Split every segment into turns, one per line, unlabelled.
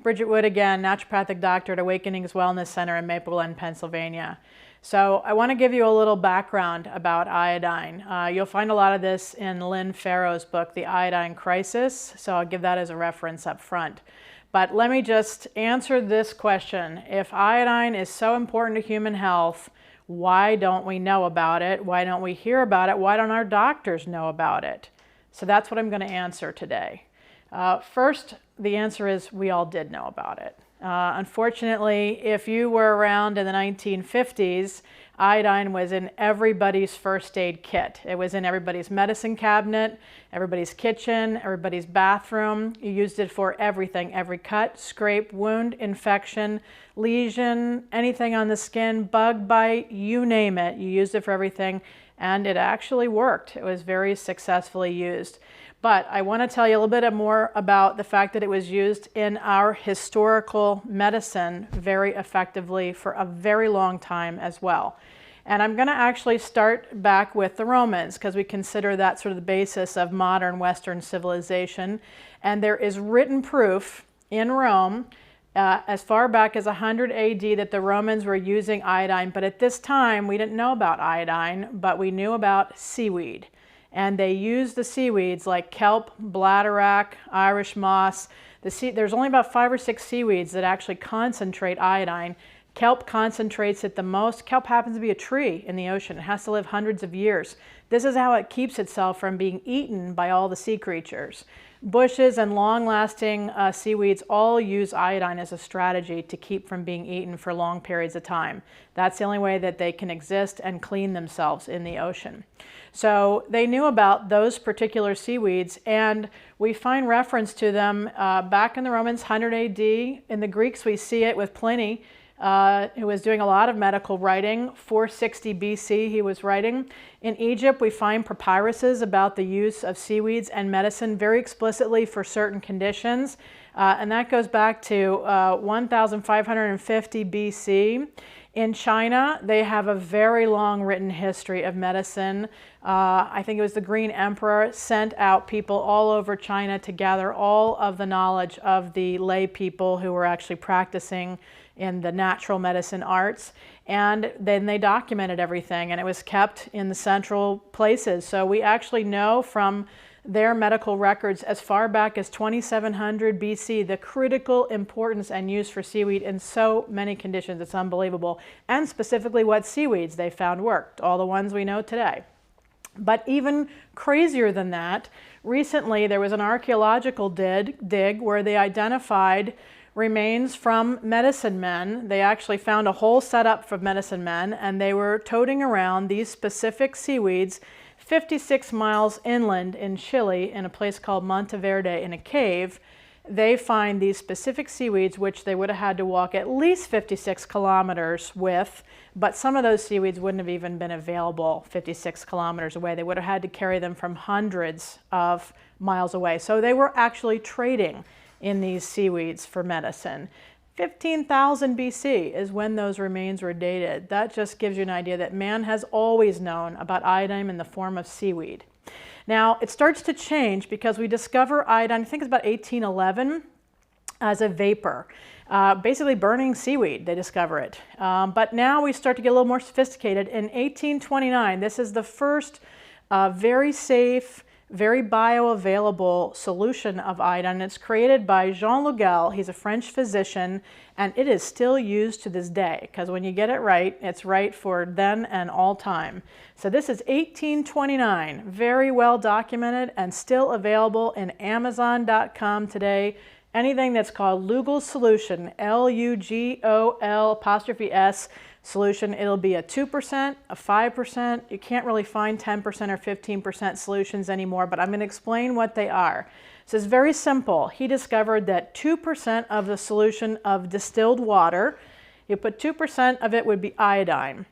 Bridget Wood again, naturopathic doctor at Awakenings Wellness Center in Maple Glen, Pennsylvania. So I want to give you a little background about iodine. You'll find a lot of this in Lynn Farrow's book, The Iodine Crisis, so I'll give that as a reference up front. But let me just answer this question. If iodine is so important to human health, why don't we know about it? Why don't we hear about it? Why don't our doctors know about it? So that's what I'm going to answer today. First, the answer is we all did know about it. Unfortunately, if you were around in the 1950s, iodine was in everybody's first aid kit. It was in everybody's medicine cabinet, everybody's kitchen, everybody's bathroom. You used it for everything, every cut, scrape, wound, infection, lesion, anything on the skin, bug bite, you name it. You used it for everything, and it actually worked. It was very successfully used. But I want to tell you a little bit more about the fact that it was used in our historical medicine very effectively for a very long time as well. And I'm going to actually start back with the Romans because we consider that sort of the basis of modern Western civilization. And there is written proof in Rome as far back as 100 AD that the Romans were using iodine. But at this time, we didn't know about iodine, but we knew about seaweed. And they used the seaweeds like kelp, bladderwrack, Irish moss. There's only about 5 or 6 seaweeds that actually concentrate iodine. Kelp concentrates it the most. Kelp happens to be a tree in the ocean. It has to live hundreds of years. This is how it keeps itself from being eaten by all the sea creatures. Bushes and long-lasting seaweeds all use iodine as a strategy to keep from being eaten for long periods of time. That's the only way that they can exist and clean themselves in the ocean. So they knew about those particular seaweeds, and we find reference to them back in the Romans, 100 AD. In the Greeks, we see it with Pliny, who was doing a lot of medical writing. 460 BC, he was writing. In Egypt, we find papyruses about the use of seaweeds and medicine very explicitly for certain conditions. And that goes back to 1550 BC. In China, they have a very long written history of medicine. I think it was the Green Emperor sent out people all over China to gather all of the knowledge of the lay people who were actually practicing in the natural medicine arts. And then they documented everything, and it was kept in the central places. So we actually know from their medical records as far back as 2700 BC, the critical importance and use for seaweed in so many conditions. It's unbelievable. And specifically what seaweeds they found worked, all the ones we know today. But even crazier than that, recently there was an archaeological dig where they identified remains from medicine men. They actually found a whole setup for medicine men, and they were toting around these specific seaweeds 56 miles inland in Chile in a place called Monteverde in a cave. They find these specific seaweeds, which they would have had to walk at least 56 kilometers with, but some of those seaweeds wouldn't have even been available 56 kilometers away. They would have had to carry them from hundreds of miles away. So they were actually trading in these seaweeds for medicine. 15,000 BC is when those remains were dated. That just gives you an idea that man has always known about iodine in the form of seaweed. Now, it starts to change because we discover iodine, I think it's about 1811, as a vapor. Basically burning seaweed, they discover it. But now we start to get a little more sophisticated. In 1829, this is the first very safe, very bioavailable solution of iodine. It's created by Jean Lugel. He's a French physician, and it is still used to this day because when you get it right, it's right for then and all time. So this is 1829, very well documented and still available in Amazon.com today. Anything that's called Lugol solution, Lugol''S solution, it'll be a 2%, a 5%. You can't really find 10% or 15% solutions anymore, but I'm going to explain what they are. So it's very simple. He discovered that 2% of the solution of distilled water, you put 2% of it would be iodine.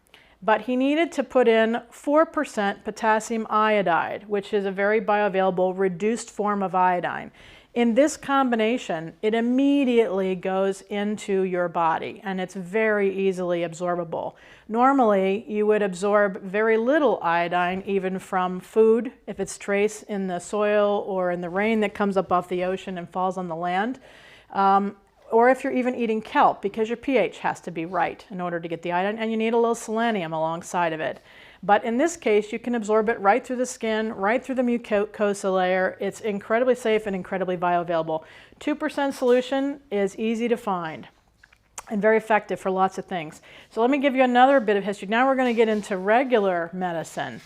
But he needed to put in 4% potassium iodide, which is a very bioavailable reduced form of iodine. In this combination, it immediately goes into your body and it's very easily absorbable. Normally, you would absorb very little iodine even from food if it's trace in the soil or in the rain that comes up off the ocean and falls on the land. or if you're even eating kelp, because your pH has to be right in order to get the iodine, and you need a little selenium alongside of it. But in this case, you can absorb it right through the skin, right through the mucosa layer. It's incredibly safe and incredibly bioavailable. 2% solution is easy to find and very effective for lots of things. So let me give you another bit of history. Now we're going to get into regular medicine.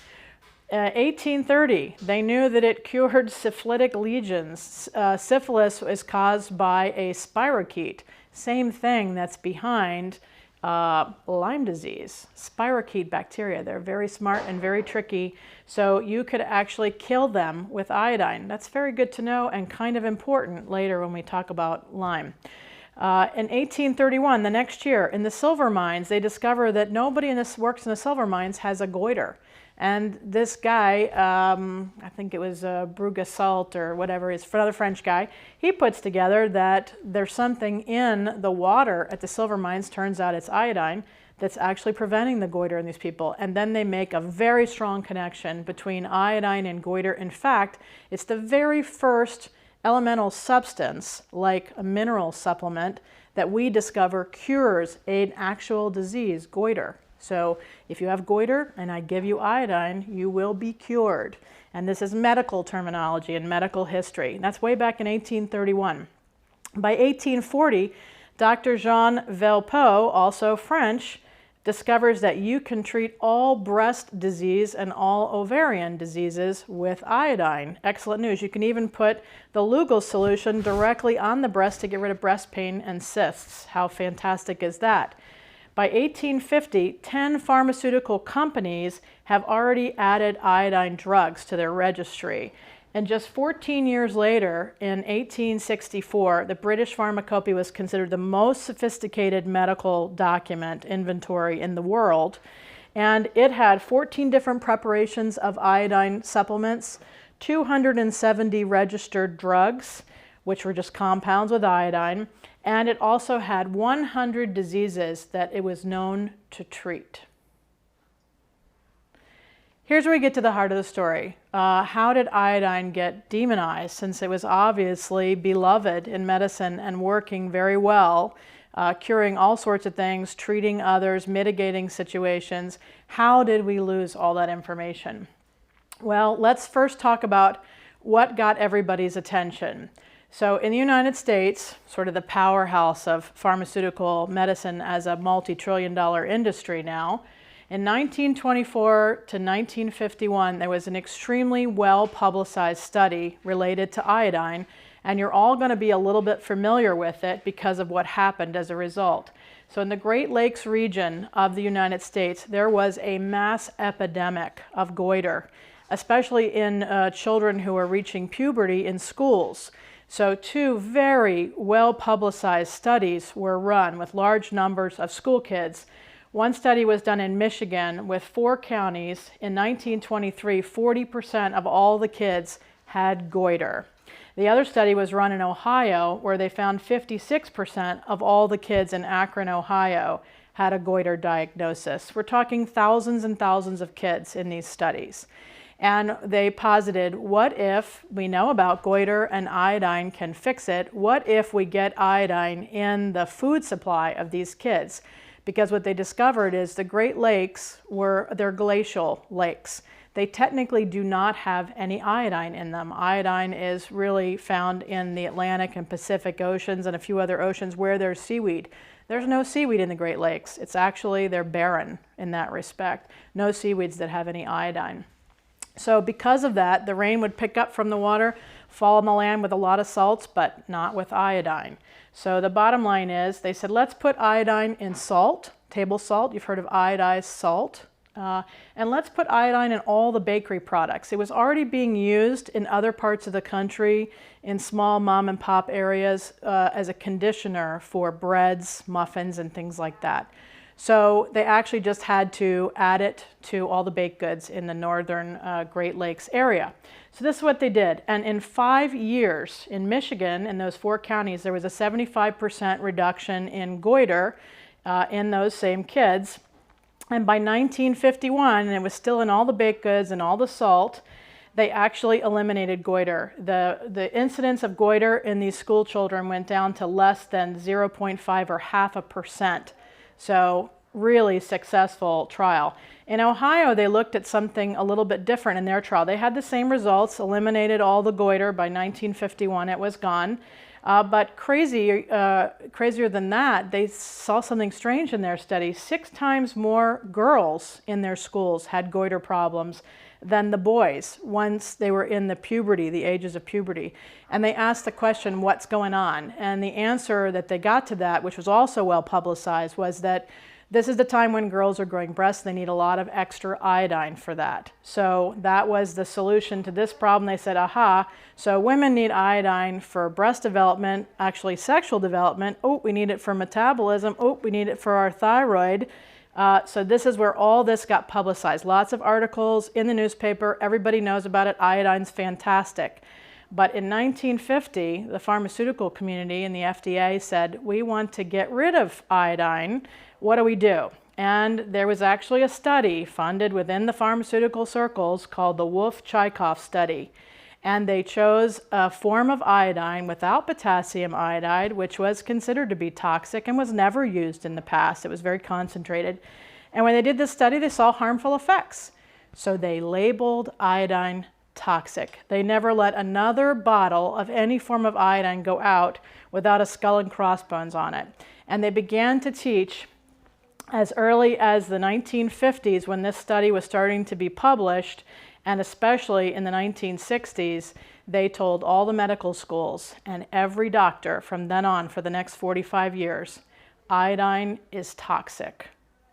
1830, they knew that it cured syphilitic lesions. Syphilis is caused by a spirochete, same thing that's behind Lyme disease. Spirochete bacteria, they're very smart and very tricky, so you could actually kill them with iodine. That's very good to know and kind of important later when we talk about Lyme. In 1831, the next year, in the silver mines, they discover that nobody works in the silver mines has a goiter. And this guy, I think it was Brugasalt or whatever, is another French guy, he puts together that there's something in the water at the silver mines, turns out it's iodine, that's actually preventing the goiter in these people. And then they make a very strong connection between iodine and goiter. In fact, it's the very first elemental substance, like a mineral supplement, that we discover cures an actual disease, goiter. So if you have goiter and I give you iodine, you will be cured. And this is medical terminology and medical history. That's way back in 1831. By 1840, Dr. Jean Velpeau, also French, discovers that you can treat all breast disease and all ovarian diseases with iodine. Excellent news. You can even put the Lugol solution directly on the breast to get rid of breast pain and cysts. How fantastic is that? By 1850, 10 pharmaceutical companies have already added iodine drugs to their registry. And just 14 years later, in 1864, the British Pharmacopoeia was considered the most sophisticated medical document inventory in the world. And it had 14 different preparations of iodine supplements, 270 registered drugs, which were just compounds with iodine, and it also had 100 diseases that it was known to treat. Here's where we get to the heart of the story. How did iodine get demonized, since it was obviously beloved in medicine and working very well, curing all sorts of things, treating others, mitigating situations? How did we lose all that information? Well, let's first talk about what got everybody's attention. So in the United States, sort of the powerhouse of pharmaceutical medicine as a multi-trillion-dollar industry now, in 1924 to 1951, there was an extremely well-publicized study related to iodine, and you're all going to be a little bit familiar with it because of what happened as a result. So in the Great Lakes region of the United States, there was a mass epidemic of goiter, especially in children who are reaching puberty in schools. So 2 very well-publicized studies were run with large numbers of school kids. One study was done in Michigan with 4 counties. In 1923, 40% of all the kids had goiter. The other study was run in Ohio, where they found 56% of all the kids in Akron, Ohio had a goiter diagnosis. We're talking thousands and thousands of kids in these studies. And they posited, what if we know about goiter and iodine can fix it? What if we get iodine in the food supply of these kids? Because what they discovered is the Great Lakes they're glacial lakes. They technically do not have any iodine in them. Iodine is really found in the Atlantic and Pacific Oceans and a few other oceans where there's seaweed. There's no seaweed in the Great Lakes. They're barren in that respect. No seaweeds that have any iodine. So because of that, the rain would pick up from the water, fall on the land with a lot of salts, but not with iodine. So the bottom line is, they said, let's put iodine in salt, table salt. You've heard of iodized salt. And let's put iodine in all the bakery products. It was already being used in other parts of the country, in small mom and pop areas, as a conditioner for breads, muffins, and things like that. So they actually just had to add it to all the baked goods in the northern Great Lakes area. So this is what they did. And in 5 years in Michigan, in those 4 counties, there was a 75% reduction in goiter in those same kids. And by 1951, and it was still in all the baked goods and all the salt, they actually eliminated goiter. The incidence of goiter in these school children went down to less than 0.5 or 0.5%. So really successful trial. In Ohio, they looked at something a little bit different in their trial. They had the same results, eliminated all the goiter. By 1951, it was gone. But crazier than that, they saw something strange in their study. 6 times more girls in their schools had goiter problems than the boys once they were in the ages of puberty. And they asked the question, what's going on? And the answer that they got to that, which was also well publicized, was that this is the time when girls are growing breasts. They need a lot of extra iodine for that. So that was the solution to this problem. They said, aha, so women need iodine for breast development, actually sexual development. Oh, we need it for metabolism. Oh, we need it for our thyroid. So this is where all this got publicized. Lots of articles in the newspaper. Everybody knows about it. Iodine's fantastic. But in 1950, the pharmaceutical community and the FDA said, we want to get rid of iodine. What do we do? And there was actually a study funded within the pharmaceutical circles called the Wolff-Chaikoff study. And they chose a form of iodine without potassium iodide, which was considered to be toxic and was never used in the past. It was very concentrated. And when they did this study, they saw harmful effects. So they labeled iodine toxic. They never let another bottle of any form of iodine go out without a skull and crossbones on it. And they began to teach as early as the 1950s, when this study was starting to be published, and especially in the 1960s, they told all the medical schools and every doctor from then on for the next 45 years, iodine is toxic.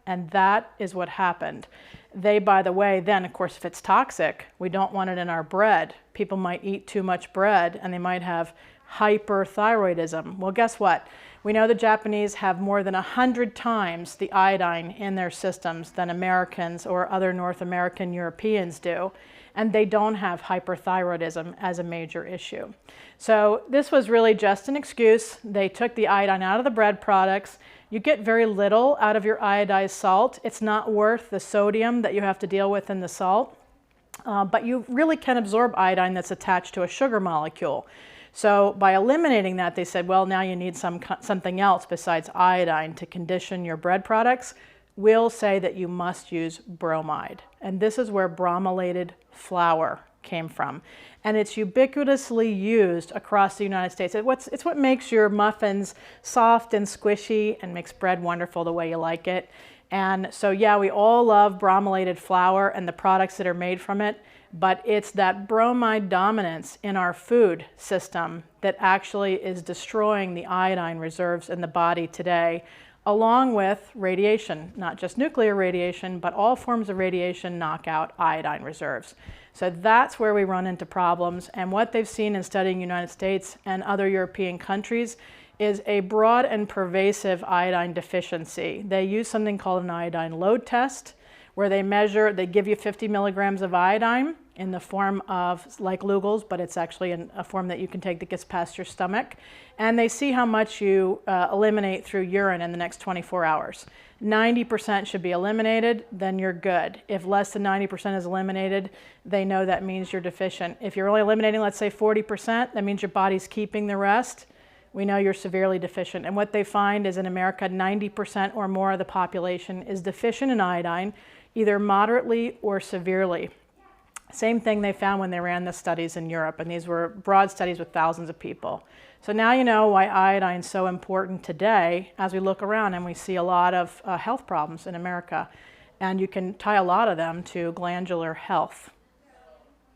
And that is what happened. They, by the way, then, of course, if it's toxic, we don't want it in our bread. People might eat too much bread and they might have hyperthyroidism. Well, guess what? We know the Japanese have more than 100 times the iodine in their systems than Americans or other North American Europeans do, and they don't have hyperthyroidism as a major issue. So this was really just an excuse. They took the iodine out of the bread products. You get very little out of your iodized salt. It's not worth the sodium that you have to deal with in the salt, but you really can absorb iodine that's attached to a sugar molecule. So by eliminating that, they said, well, now you need something else besides iodine to condition your bread products. We'll say that you must use bromide. And this is where brominated flour came from. And it's ubiquitously used across the United States. It's what makes your muffins soft and squishy and makes bread wonderful the way you like it. And so, yeah, we all love brominated flour and the products that are made from it. But it's that bromide dominance in our food system that actually is destroying the iodine reserves in the body today, along with radiation, not just nuclear radiation, but all forms of radiation knock out iodine reserves. So that's where we run into problems. And what they've seen in studying the United States and other European countries is a broad and pervasive iodine deficiency. They use something called an iodine load test, where they give you 50 milligrams of iodine in the form of like Lugol's, but it's actually in a form that you can take that gets past your stomach. And they see how much you eliminate through urine in the next 24 hours. 90% should be eliminated, then you're good. If less than 90% is eliminated, they know that means you're deficient. If you're only eliminating, let's say 40%, that means your body's keeping the rest. We know you're severely deficient. And what they find is in America, 90% or more of the population is deficient in iodine, either moderately or severely. Same thing they found when they ran the studies in Europe, and these were broad studies with thousands of people. So now you know why iodine is so important today as we look around and we see a lot of health problems in America. And you can tie a lot of them to glandular health.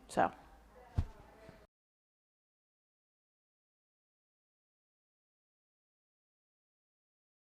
So.